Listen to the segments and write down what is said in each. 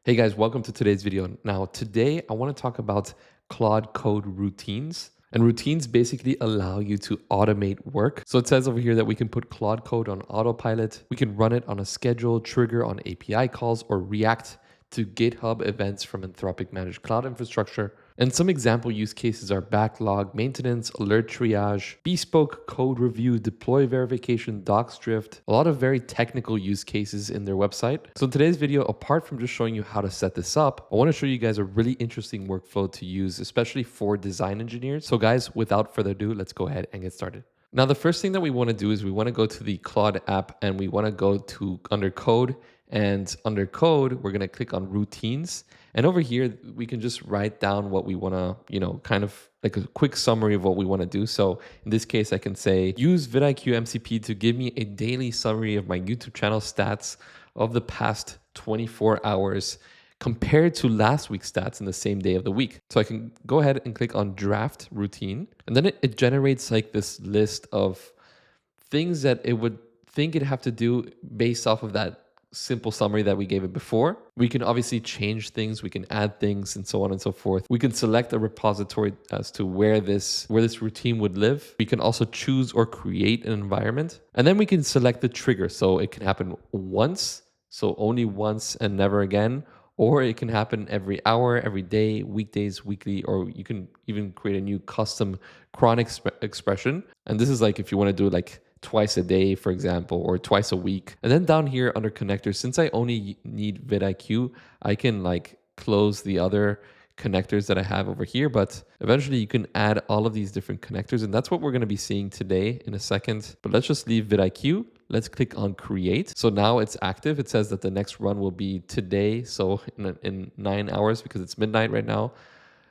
Hey guys, welcome to today's video. Now, today I want to talk about Claude Code routines. And routines basically allow you to automate work. So it says over here that we can put Claude Code on autopilot. We can run it on a schedule, trigger on API calls, or react to GitHub events from Anthropic managed cloud infrastructure. And some example use cases are backlog maintenance, alert triage, bespoke code review, deploy verification, docs drift, a lot of very technical use cases in their website. So in today's video, apart from just showing you how to set this up, I want to show you guys a really interesting workflow to use, especially for design engineers. So guys, without further ado, let's go ahead and get started. Now, the first thing that we want to do is we want to go to the Claude app and we want to go to under code, and under code, we're going to click on routines. And over here, we can just write down what we want to, kind of like a quick summary of what we want to do. So in this case, I can say, use vidIQ MCP to give me a daily summary of my YouTube channel stats of the past 24 hours compared to last week's stats in the same day of the week. So I can go ahead and click on draft routine. And then it generates like this list of things that it would think it'd have to do based off of that simple summary that we gave it before. We can obviously change things, we can add things, and so on and so forth. We can select a repository as to where this routine would live. We can also choose or create an environment. And then we can select the trigger. So it can happen once, so only once and never again, or it can happen every hour, every day, weekdays, weekly, or you can even create a new custom cron expression. And this is like if you want to do it like twice a day, for example, or twice a week. And then down here under connectors, since I only need vidIQ, I can like close the other connectors that I have over here, but eventually you can add all of these different connectors, and that's what we're going to be seeing today in a second. But let's just leave vidIQ. Let's click on create. So now it's active. It says that the next run will be today, so in 9 hours, because it's midnight right now.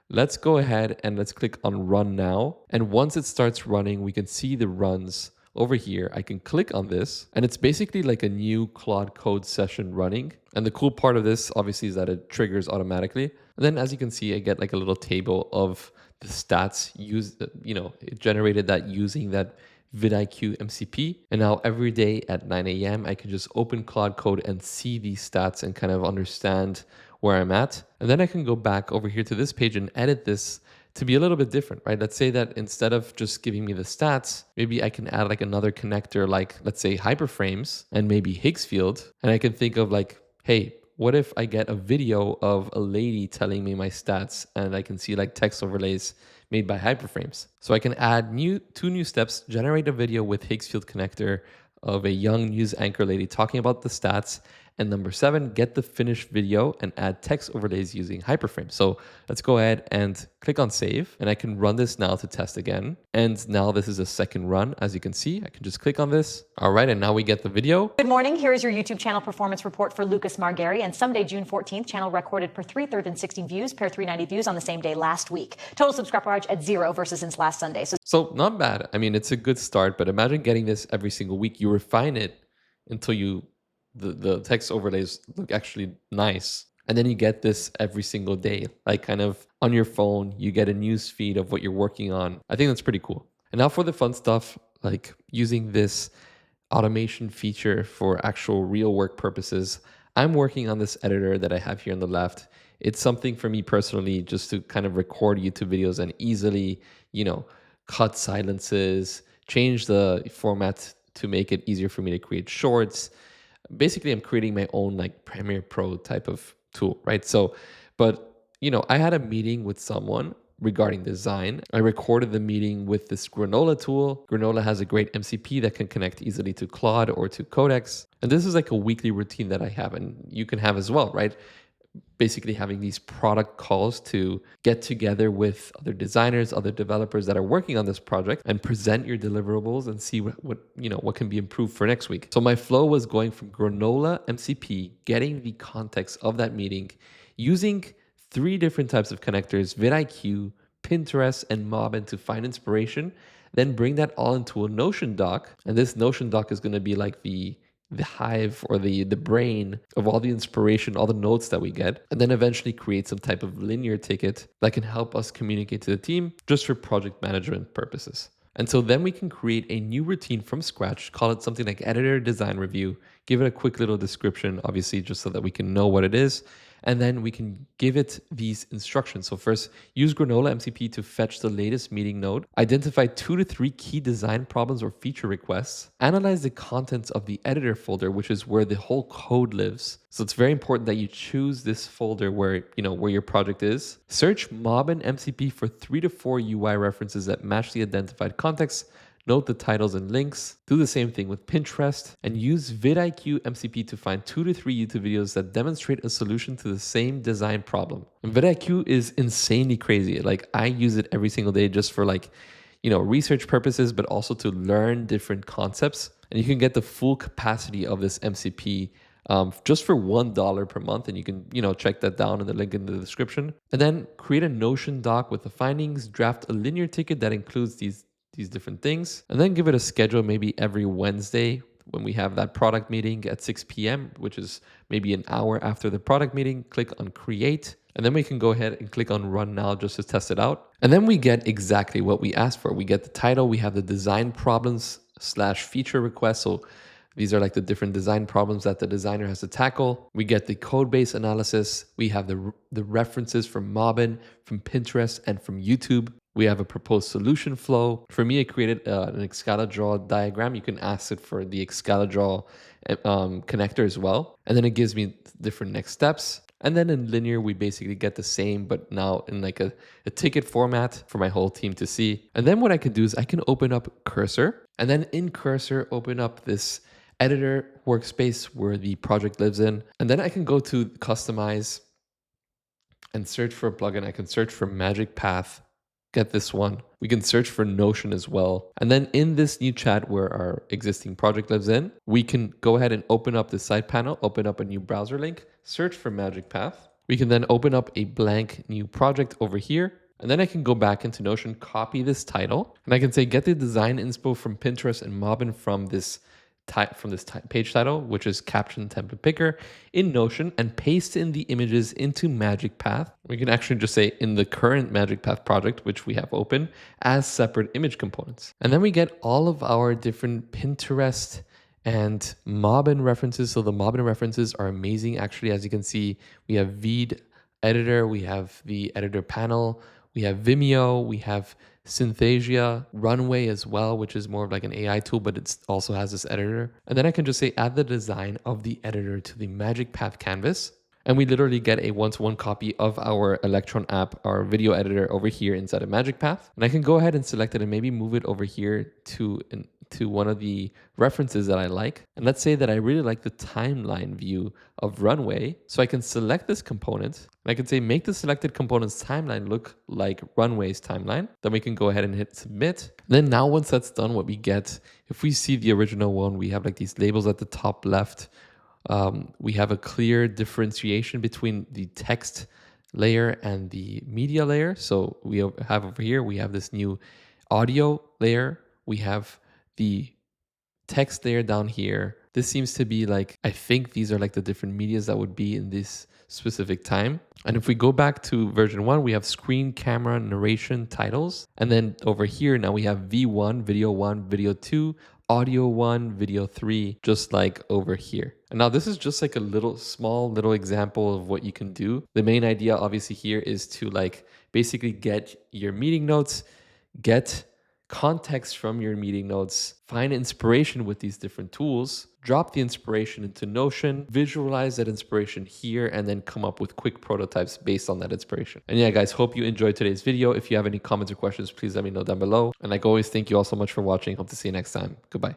Let's go ahead and let's click on run now. And once it starts running, we can see the runs over here. I can click on this and it's basically like a new Claude Code session running. And the cool part of this obviously is that it triggers automatically. And then as you can see, I get like a little table of the stats used, it generated that using that vidIQ MCP. And now every day at 9 a.m., I can just open Claude Code and see these stats and kind of understand where I'm at. And then I can go back over here to this page and edit this to be a little bit different, right? Let's say that instead of just giving me the stats, maybe I can add like another connector, like let's say hyperframes and maybe Higgsfield. And I can think of like, hey, what if I get a video of a lady telling me my stats and I can see like text overlays made by hyperframes. So I can add two new steps, generate a video with Higgsfield connector of a young news anchor lady talking about the stats. And number 7, get the finished video and add text overlays using hyperframes. So let's go ahead and click on save. And I can run this now to test again. And now this is a second run. As you can see, I can just click on this. All right, and now we get the video. Good morning. Here is your YouTube channel performance report for Lucas Margari. And Sunday, June 14th, channel recorded per 316 views, per 390 views on the same day last week. Total subscriber average at 0 versus since last Sunday. So not bad. I mean, it's a good start, but imagine getting this every single week. You refine it until the text overlays look actually nice. And then you get this every single day, like kind of on your phone, you get a news feed of what you're working on. I think that's pretty cool. And now for the fun stuff, like using this automation feature for actual real work purposes. I'm working on this editor that I have here on the left. It's something for me personally, just to kind of record YouTube videos and easily, cut silences, change the format to make it easier for me to create shorts. Basically, I'm creating my own like Premiere Pro type of tool, right? So, but I had a meeting with someone regarding design. I recorded the meeting with this Granola tool. Granola has a great MCP that can connect easily to Claude or to Codex. And this is like a weekly routine that I have, and you can have as well, right? Basically having these product calls to get together with other designers, other developers that are working on this project and present your deliverables and see what can be improved for next week. So my flow was going from Granola MCP, getting the context of that meeting, using 3 different types of connectors, vidIQ, Pinterest, and Mobbin to find inspiration, then bring that all into a Notion doc. And this Notion doc is going to be like the hive or the brain of all the inspiration, all the notes that we get, and then eventually create some type of linear ticket that can help us communicate to the team just for project management purposes. And so then we can create a new routine from scratch, call it something like editor design review, give it a quick little description, obviously, just so that we can know what it is. and then we can give it these instructions. So first, use Granola MCP to fetch the latest meeting node, identify 2 to 3 key design problems or feature requests, analyze the contents of the editor folder, which is where the whole code lives. So it's very important that you choose this folder where, where your project is. Search mob and MCP for 3 to 4 UI references that match the identified context. Note the titles and links. Do the same thing with Pinterest and use vidIQ MCP to find 2 to 3 YouTube videos that demonstrate a solution to the same design problem. And vidIQ is insanely crazy. Like I use it every single day just for research purposes, but also to learn different concepts. And you can get the full capacity of this MCP just for $1 per month. And you can, check that down in the link in the description. And then create a Notion doc with the findings, draft a linear ticket that includes these different things, and then give it a schedule maybe every Wednesday when we have that product meeting at 6 p.m., which is maybe an hour after the product meeting. Click on create, and then we can go ahead and click on run now just to test it out. And then we get exactly what we asked for. We get the title, we have the design problems / feature requests. So these are like the different design problems that the designer has to tackle. We get the code base analysis. We have the references from Mobbin, from Pinterest, and from YouTube. We have a proposed solution flow. For me, I created an Excalidraw diagram. You can ask it for the Excalidraw connector as well. And then it gives me different next steps. And then in linear, we basically get the same, but now in like a ticket format for my whole team to see. And then what I can do is I can open up Cursor, and then in Cursor, open up this editor workspace where the project lives in. And then I can go to customize and search for a plugin. I can search for Magic Path. Get this one. We can search for Notion as well. And then in this new chat where our existing project lives in, we can go ahead and open up the side panel, open up a new browser link, search for Magic Path. We can then open up a blank new project over here. And then I can go back into Notion, copy this title, and I can say, get the design inspo from Pinterest and Mobbin from this page title, which is caption template picker in Notion, and paste in the images into Magic Path. We can actually just say in the current Magic Path project, which we have open, as separate image components. And then we get all of our different Pinterest and Mobbin references. So the Mobbin references are amazing. Actually, as you can see, we have Veed editor, we have the editor panel, we have Vimeo, we have Synthesia, Runway as well, which is more of like an AI tool, but it also has this editor. And then I can just say add the design of the editor to the Magic Path canvas. And we literally get a one-to-one copy of our Electron app, our video editor over here inside of Magic Path. And I can go ahead and select it and maybe move it over here to one of the references that I like. And let's say that I really like the timeline view of Runway. So I can select this component and I can say, make the selected component's timeline look like Runway's timeline. Then we can go ahead and hit submit. And then now once that's done, what we get, if we see the original one, we have like these labels at the top left. We have a clear differentiation between the text layer and the media layer. So we have over here, we have this new audio layer. We have the text layer down here. This seems to be like, I think these are like the different medias that would be in this specific time. And if we go back to version 1, we have screen, camera, narration, titles. And then over here, now we have V1, video 1, video 2, audio 1, video 3, just like over here. And now this is just like a small little example of what you can do. The main idea obviously here is to like basically get your meeting notes, get context from your meeting notes, find inspiration with these different tools, drop the inspiration into Notion, visualize that inspiration here, and then come up with quick prototypes based on that inspiration. And yeah, guys, hope you enjoyed today's video. If you have any comments or questions, please let me know down below. And like always, thank you all so much for watching. Hope to see you next time. Goodbye.